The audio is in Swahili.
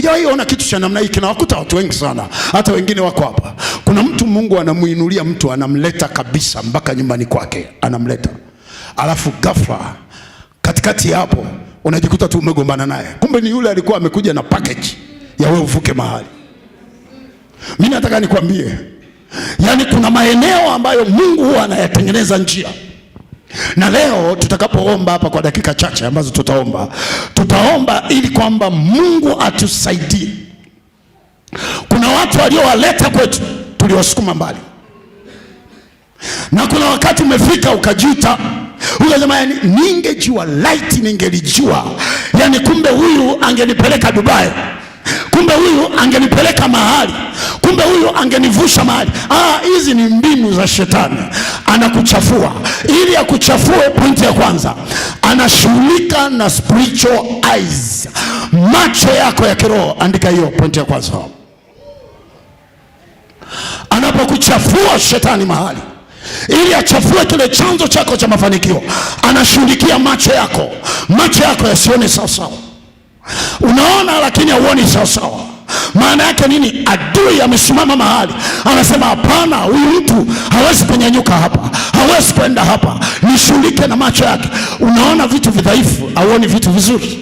Hujawahi ona kitu cha namna hii? Kinawakuta watu wengi sana, hata wengine wako hapa. Kuna mtu Mungu anamuinulia mtu, anamleta kabisa mpaka nyumbani kwake, anamleta. Alafu ghafla katikati hapo unajikuta tu umegombana naye. Kumbe ni yule alikuwa amekuja na package ya wewe uvuke mahali. Mimi nataka nikwambie, yani kuna maeneo ambayo Mungu huwa anayatengeneza njia. Na leo tutakapoomba hapa kwa dakika chache ambazo tutaomba ili kwamba Mungu atusaidie. Kuna watu waliowaleta kwetu tuliwasukuma mbali, na kuna wakati umefika ukajuta, ukasema yani ningejua, light ningelijua, yani kumbe huyu angenipeleka Dubai, kumbe huyu angenipeleka mahali, kumbe huyu angenivusha mahali. Hizi ni mbinu za shetani. Anakuchafua. Ili akuchafue, pointi ya kwanza, anashughulika na spiritual eyes, macho yako ya kiroho. Andika hiyo pointi ya kwanza. Anapokuchafua shetani mahali, ili achafue kile chanzo chako cha mafanikio, anashughulikia macho yako. Macho yako yasione sawa sawa. Unaona lakini hauoni sawa sawa. Maana yake nini? Adui amesimama mahali, anasema hapana, huyu mtu hawezi kunyanyuka hapa, hawezi kwenda hapa, nishughulike na macho yake. Unaona vitu vidhaifu, hauoni vitu vizuri.